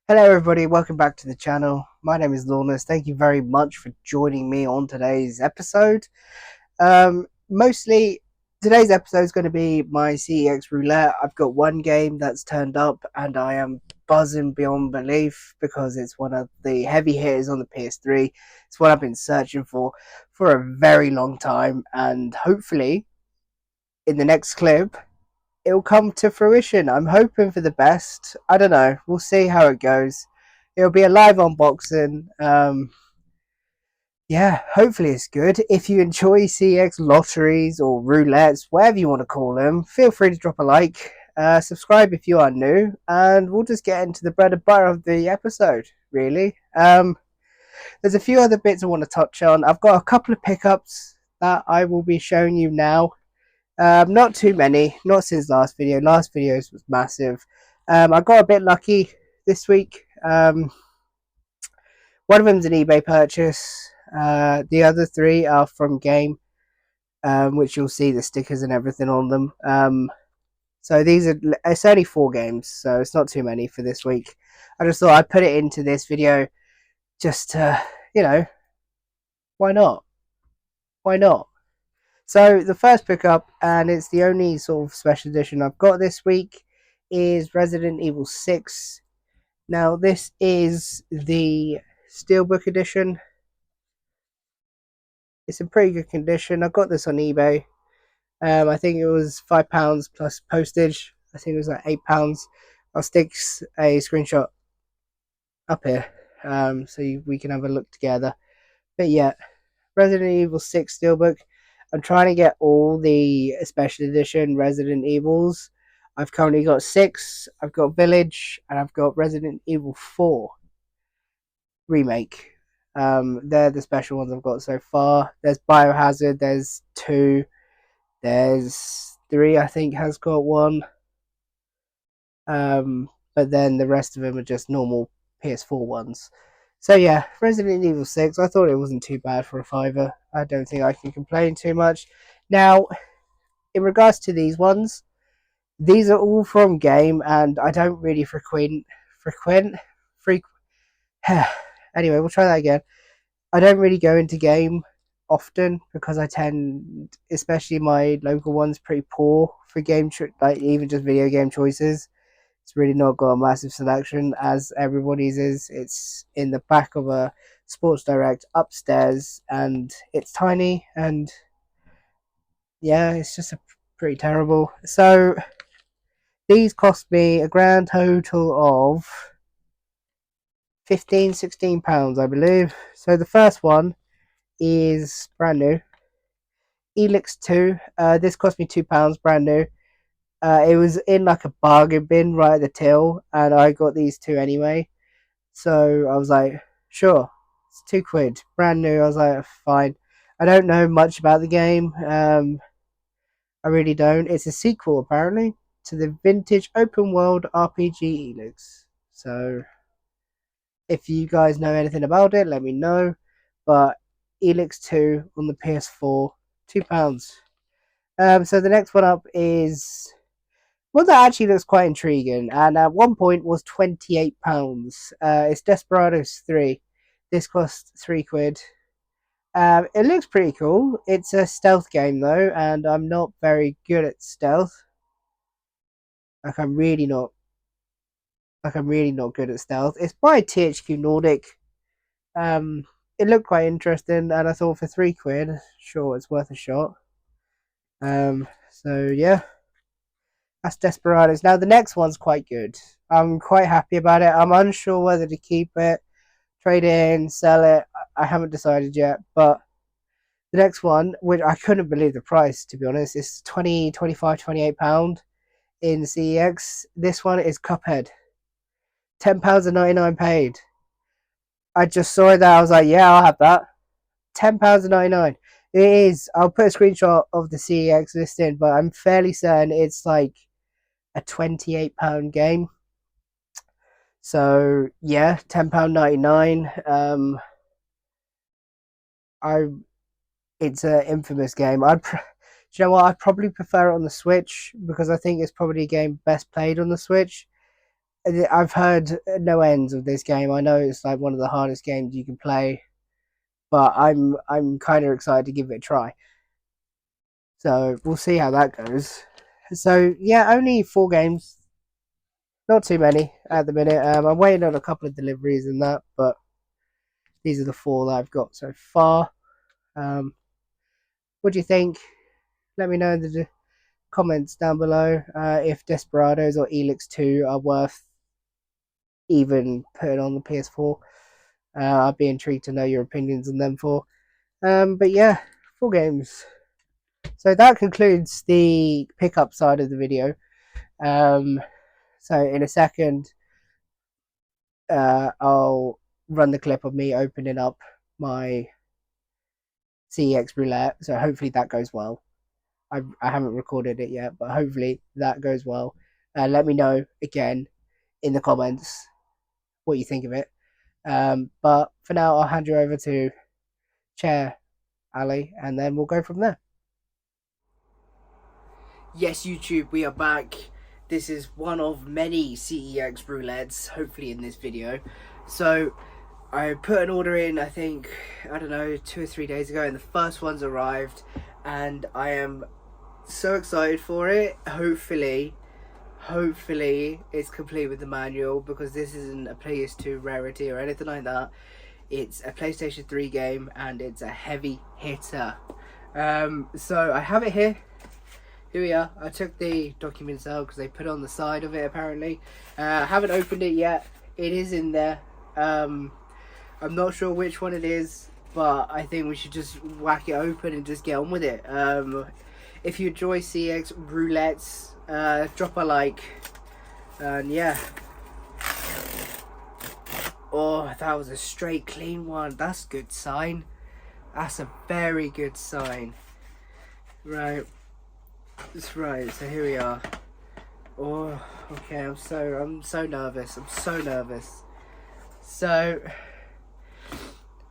Hello everybody, welcome back to the channel. My name is Lawless. Thank you very much for joining me on today's episode. Mostly today's episode is going to be my CEX roulette. I've got one game that's turned up and I am buzzing beyond belief because it's one of the heavy hitters on the PS3. It's what I've been searching for a very long time, and hopefully in the next clip it'll come to fruition. I'm hoping for the best. I don't know. We'll see how it goes. It'll be a live unboxing. Yeah, hopefully it's good. If you enjoy CX lotteries or roulettes, whatever you want to call them, feel free to drop a like. Subscribe if you are new, and we'll just get into the bread and butter of the episode. Really, there's a few other bits I want to touch on. I've got a couple of pickups that I will be showing you now. Not too many, not since last video. Last videos was massive. I got a bit lucky this week. One of them's an eBay purchase. The other three are from Game, which you'll see the stickers and everything on them. So it's only 4 games, so it's not too many for this week. I just thought I'd put it into this video just to, you know, why not? Why not? So the first pickup, and it's the only sort of special edition I've got this week, is Resident Evil 6. Now this is the Steelbook edition. It's in pretty good condition. I got this on eBay. I think it was £5 plus postage. I think it was like £8. I'll stick a screenshot up here, we can have a look together. But yeah, Resident Evil 6 Steelbook. I'm trying to get all the special edition Resident Evils. I've currently got 6, I've got Village, and I've got Resident Evil 4 Remake. They're the special ones I've got so far. There's Biohazard, there's 2, there's 3, I think, has got 1. But then the rest of them are just normal PS4 ones. So yeah, Resident Evil 6, I thought it wasn't too bad for a fiver. I don't think I can complain too much. Now, in regards to these ones, these are all from Game, and I don't really frequent. Anyway, we'll try that again. I don't really go into Game often because I tend, especially my local ones, pretty poor for like even just video game choices. It's really not got a massive selection as everybody's is. It's in the back of a Sports Direct upstairs, and it's tiny, and yeah, it's just pretty terrible. So these cost me a grand total of 16 pounds, I believe. So the first one is brand new. Elix 2. This cost me £2, brand new. It was in like a bargain bin right at the till, and I got these two anyway. So I was like, sure, it's £2, brand new. I was like, fine. I don't know much about the game. I really don't. It's a sequel apparently to the vintage open world RPG Elix. So if you guys know anything about it, let me know. But Elix 2 on the PS4, £2. So the next one up is one that actually looks quite intriguing, and at one point was £28. It's Desperados 3. This costs £3. It looks pretty cool. It's a stealth game though, and I'm not very good at stealth. Like I'm really not. Like I'm really not good at stealth. It's by THQ Nordic. Um, it looked quite interesting, and I thought for £3, sure, it's worth a shot. So yeah, that's Desperados. Now the next one's quite good. I'm quite happy about it. I'm unsure whether to keep it, trade it in, sell it. I haven't decided yet. But the next one, which I couldn't believe the price, to be honest, is 20, 25, £28 in CEX. This one is Cuphead. £10.99 paid. I just saw that. I was like, yeah, I'll have that. £10.99. It is. I'll put a screenshot of the CEX listing, but I'm fairly certain it's like a £28 game. So yeah, £10.99. I It's an infamous game. Do you know what? I'd probably prefer it on the Switch because I think it's probably a game best played on the Switch. I've heard no ends of this game. I know it's like one of the hardest games you can play, but I'm kind of excited to give it a try. So we'll see how that goes. So yeah, only 4 games, not too many at the minute. I'm waiting on a couple of deliveries and that, but these are the 4 that I've got so far. Um, what do you think? Let me know in the comments down below if Desperados or Elix 2 are worth even putting on the PS4. I'd be intrigued to know your opinions on them for. But yeah, 4 games. So that concludes the pickup side of the video. Um, so in a second, I'll run the clip of me opening up my CEX roulette. So hopefully that goes well. I haven't recorded it yet, but hopefully that goes well. Let me know again in the comments what you think of it. But for now, I'll hand you over to Chair Ali, and then we'll go from there. Yes, YouTube, we are back. This is one of many CEX roulettes, hopefully in this video. So, I put an order in, I think, I don't know, 2 or 3 days ago, and the first one's arrived, and I am so excited for it. Hopefully it's complete with the manual, because this isn't a PS2 rarity or anything like that. It's a PlayStation 3 game, and it's a heavy hitter. So I have it here. Here we are. I took the documents out because they put it on the side of it apparently. I haven't opened it yet. It is in there. I'm not sure which one it is, but I think we should just whack it open and just get on with it. If you enjoy CX roulettes, drop a like. And yeah. Oh, that was a straight clean one. That's a good sign. That's a very good sign. Right. That's right, so here we are. Oh, okay, I'm so nervous. I'm so nervous. So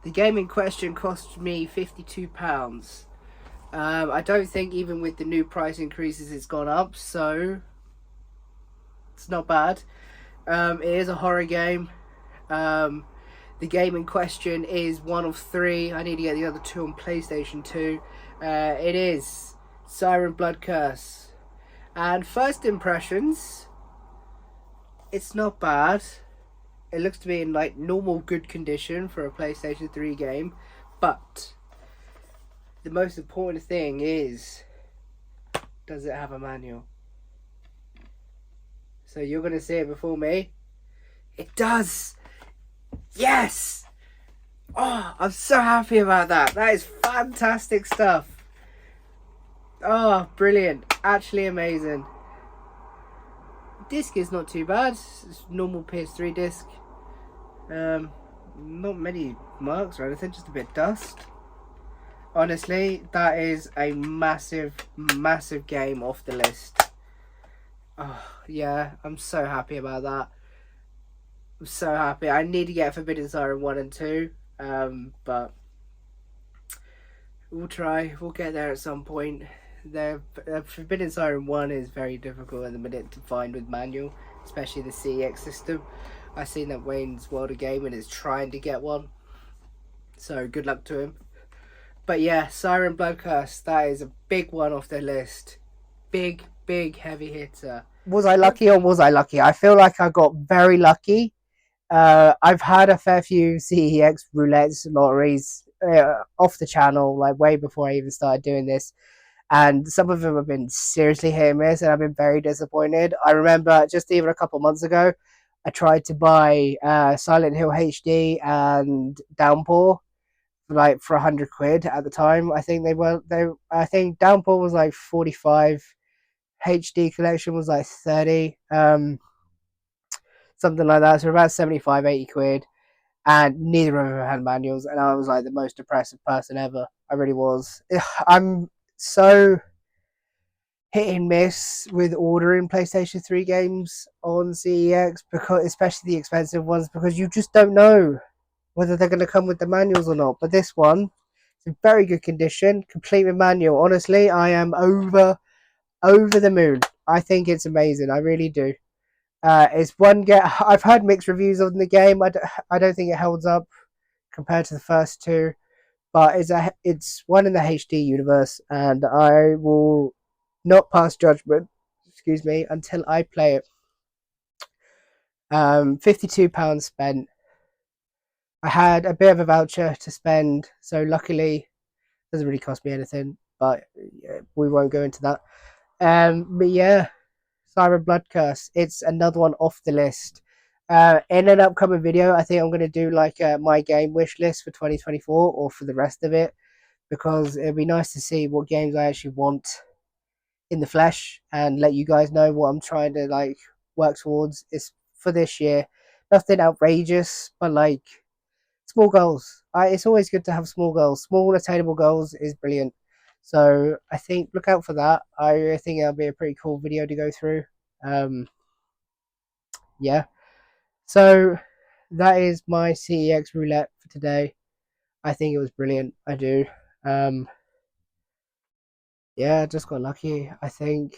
the game in question cost me £52. I don't think even with the new price increases it's gone up, so it's not bad. It is a horror game. The game in question is one of 3. I need to get the other 2 on PlayStation 2. It is Siren Blood Curse. And first impressions, it's not bad. It looks to be in like normal good condition for a PlayStation 3 game. But the most important thing is, does it have a manual? So you're going to see it before me. It does! Yes! Oh, I'm so happy about that. That is fantastic stuff. Oh, brilliant. Actually amazing. Disc is not too bad. It's normal PS3 disc. Not many marks or anything, just a bit of dust. Honestly, that is a massive game off the list. Oh, yeah, I'm so happy about that. I'm so happy. I need to get Forbidden Siren 1 and 2. But we'll try. We'll get there at some point. The Forbidden Siren 1 is very difficult at the minute to find with manual, especially the CEX system. I've seen that Wayne's World of Gaming is trying to get one, so good luck to him. But yeah, Siren Blood Curse, that is a big one off the list. Big heavy hitter. Was I lucky or was I lucky? I feel like I got very lucky. I've had a fair few CEX roulettes, lotteries off the channel, like way before I even started doing this. And some of them have been seriously hit and miss, and I've been very disappointed. I remember just even a couple months ago, I tried to buy Silent Hill HD and Downpour for £100 at the time. I think I think Downpour was like 45, HD collection was like 30, something like that. So about 75, 80 quid. And neither of them had manuals, and I was like the most depressive person ever. I really was. I'm so hit and miss with ordering PlayStation 3 games on CEX, because especially the expensive ones, because you just don't know whether they're going to come with the manuals or not. But this one is in very good condition, complete with manual. Honestly, I am over the moon. I think it's amazing. I really do. It's one get. I've heard mixed reviews on the game. I don't think it holds up compared to the first two, but it's one in the HD universe, and I will not pass judgment. Excuse me, until I play it. £52 spent. I had a bit of a voucher to spend, so luckily it doesn't really cost me anything. But yeah, we won't go into that. But yeah, Siren Blood Curse. It's another one off the list. In an upcoming video, I think I'm going to do like my game wish list for 2024 or for the rest of it, because it'd be nice to see what games I actually want in the flesh and let you guys know what I'm trying to like work towards. Is for this year. Nothing outrageous, but like small goals. It's always good to have small goals. Small attainable goals is brilliant. So I think look out for that. I think it'll be a pretty cool video to go through. Um, yeah. So that is my CEX roulette for today. I think it was brilliant. I do. Um, yeah, just got lucky. I think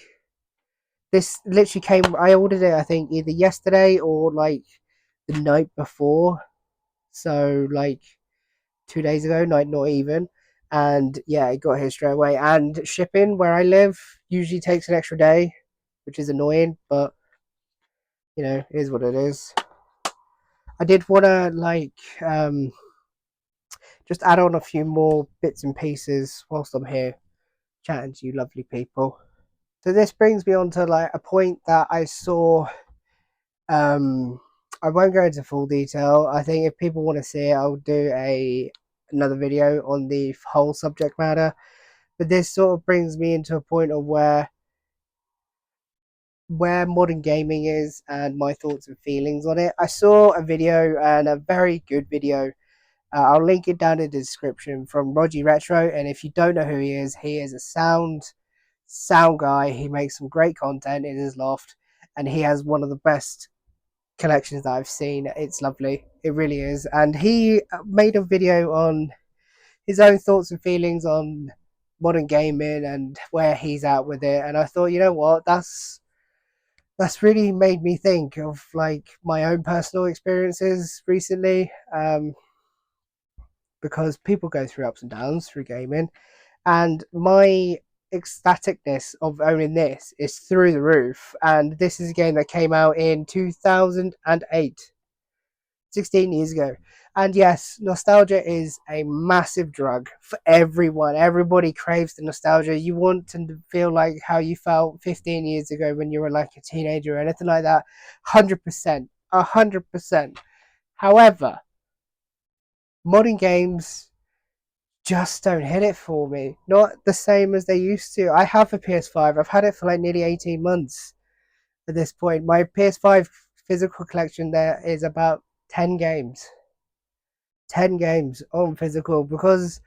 this literally came. I ordered it. I think either yesterday or like the night before. So like 2 days ago, not even. And yeah, it got here straight away. And shipping where I live usually takes an extra day, which is annoying, but it is what it is. I did want to just add on a few more bits and pieces whilst I'm here chatting to you lovely people. So this brings me on to like a point that I saw. Um, I won't go into full detail. I think if people want to see it, I'll do another video on the whole subject matter. But this sort of brings me into a point of where modern gaming is and my thoughts and feelings on it. I saw a video, and a very good video. I'll link it down in the description, from Roger Retro. And if you don't know who he is a sound guy. He makes some great content in his loft, and he has one of the best collections that I've seen. It's lovely. It really is. And he made a video on his own thoughts and feelings on modern gaming and where he's at with it. And I thought, you know what, that's really made me think of like my own personal experiences recently. Because people go through ups and downs through gaming, and my ecstaticness of owning this is through the roof. And this is a game that came out in 2008, 16 years ago. And yes, nostalgia is a massive drug for everyone. Everybody craves the nostalgia. You want to feel like how you felt 15 years ago when you were like a teenager or anything like that. 100%. 100%. However, modern games just don't hit it for me. Not the same as they used to. I have a PS5. I've had it for like nearly 18 months at this point. My PS5 physical collection there is about 10 games. 10 games on physical, because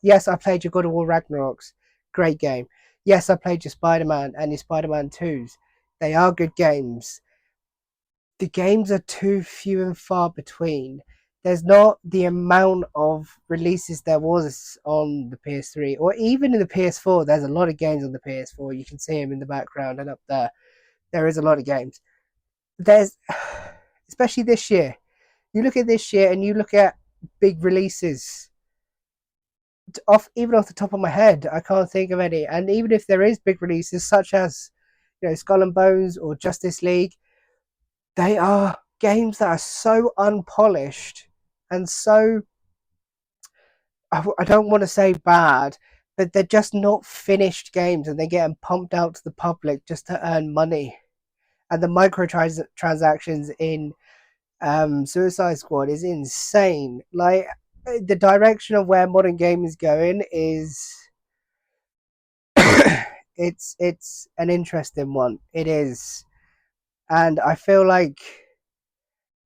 yes, I played your God of War Ragnaroks. Great game. Yes, I played your Spider-Man and your Spider-Man 2s. They are good games. The games are too few and far between. There's not the amount of releases there was on the PS3, or even in the PS4. There's a lot of games on the PS4. You can see them in the background and up there. There is a lot of games. There's, especially this year. You look at this year and you look at big releases. Off the top of my head, I can't think of any. And even if there is big releases, such as Skull and Bones or Justice League, they are games that are so unpolished and so, I don't want to say bad, but they're just not finished games, and they get them pumped out to the public just to earn money. And the microtransactions in Suicide Squad is insane. Like, the direction of where modern gaming is going is it's an interesting one. It is. And I feel like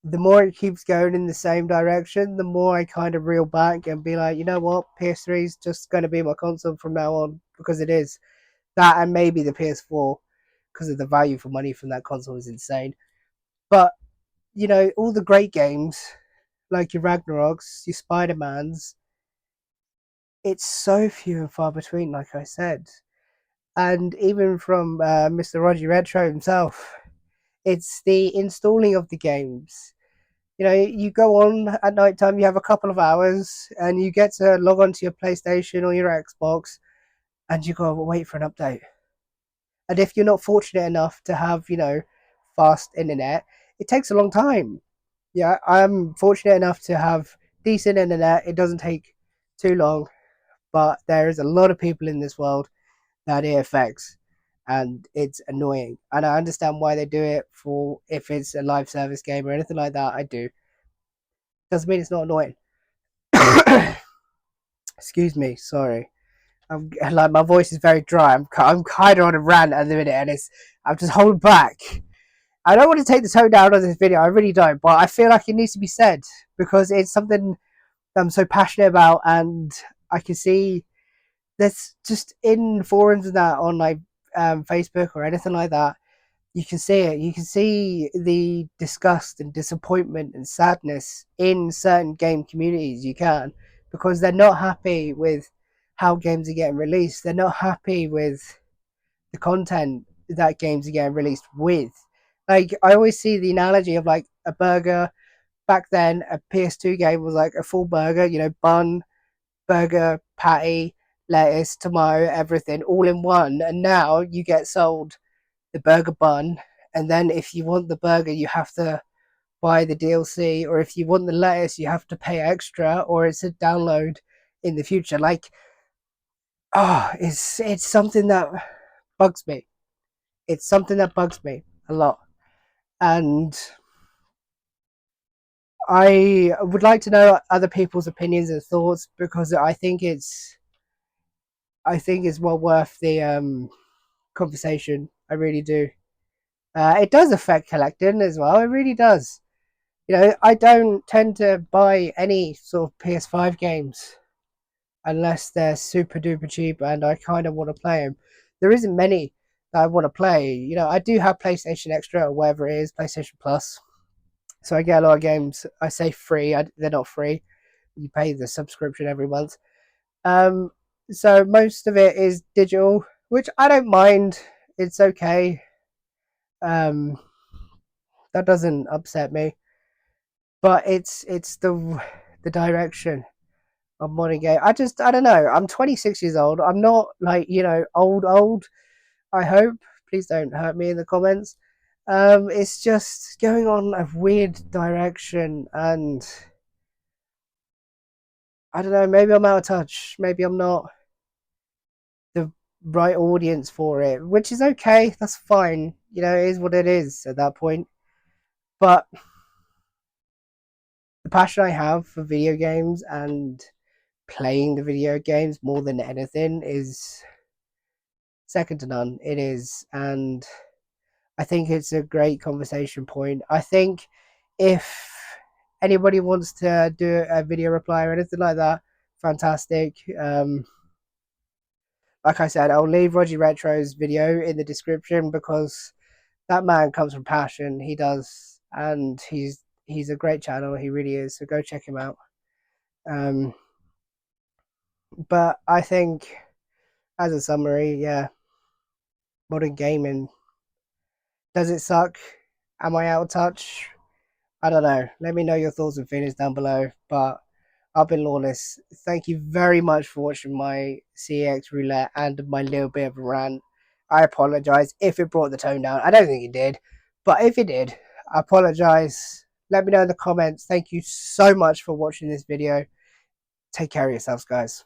the more it keeps going in the same direction, the more I kind of reel back and be like, you know what, PS3 is just going to be my console from now on, because it is. That, and maybe the PS4, because of the value for money from that console is insane. But, all the great games, like your Ragnaroks, your Spider-Mans, it's so few and far between, like I said. And even from Mr. Roger Retro himself, It's the installing of the games. You know, you go on at night time, you have a couple of hours, and you get to log onto your PlayStation or your Xbox, and you go wait for an update. And if you're not fortunate enough to have, fast internet, it takes a long time. Yeah, I'm fortunate enough to have decent internet. It doesn't take too long, but there is a lot of people in this world that it affects, and it's annoying. And I understand why they do it, for if it's a live service game or anything like that. I do. Doesn't mean it's not annoying. Excuse me, sorry. I'm like, my voice is very dry. I'm kind of on a rant at the minute, and I'm just holding back. I don't want to take the tone down on this video. I really don't, but I feel like it needs to be said because it's something that I'm so passionate about, and I can see there's just in forums and that on like Facebook or anything like that. You can see it. You can see the disgust and disappointment and sadness in certain game communities. You can, because they're not happy with how games are getting released. They're not happy with the content that games are getting released with. Like, I always see the analogy of like a burger. Back then, a PS2 game was like a full burger, bun, burger, patty, lettuce, tomato, everything all in one. And now you get sold the burger bun, and then if you want the burger, you have to buy the DLC, or if you want the lettuce, you have to pay extra, or it's a download in the future. Like, it's something that bugs me. It's something that bugs me a lot, and I would like to know other people's opinions and thoughts, because I think it's well worth the conversation. I really do. It does affect collecting as well. It really does. I don't tend to buy any sort of PS5 games unless they're super duper cheap and I kind of want to play them. There isn't many that I want to play. I do have PlayStation Extra or whatever it is, PlayStation Plus. So I get a lot of games. I say free. They're not free. You pay the subscription every month. Um, so most of it is digital, which I don't mind. It's okay. Um, that doesn't upset me. But it's the direction of modern game. I don't know. I'm 26 years old. I'm not like old. I hope. Please don't hurt me in the comments. It's just going on a weird direction, and I don't know. Maybe I'm out of touch. Maybe I'm not the right audience for it, which is okay. That's fine. It is what it is at that point. But the passion I have for video games and playing the video games more than anything is second to none. It is, and I think it's a great conversation point. I think if anybody wants to do a video reply or anything like that, fantastic. Like I said, I'll leave Roger Retro's video in the description, because that man comes from passion. He does, and he's a great channel. He really is. So go check him out. Um, but I think, as a summary, yeah, modern gaming, does it suck? Am I out of touch? I don't know. Let me know your thoughts and feelings down below. But I've been Lawless. Thank you very much for watching my CEX roulette and my little bit of a rant. I apologize if it brought the tone down. I don't think it did. But if it did, I apologize. Let me know in the comments. Thank you so much for watching this video. Take care of yourselves, guys.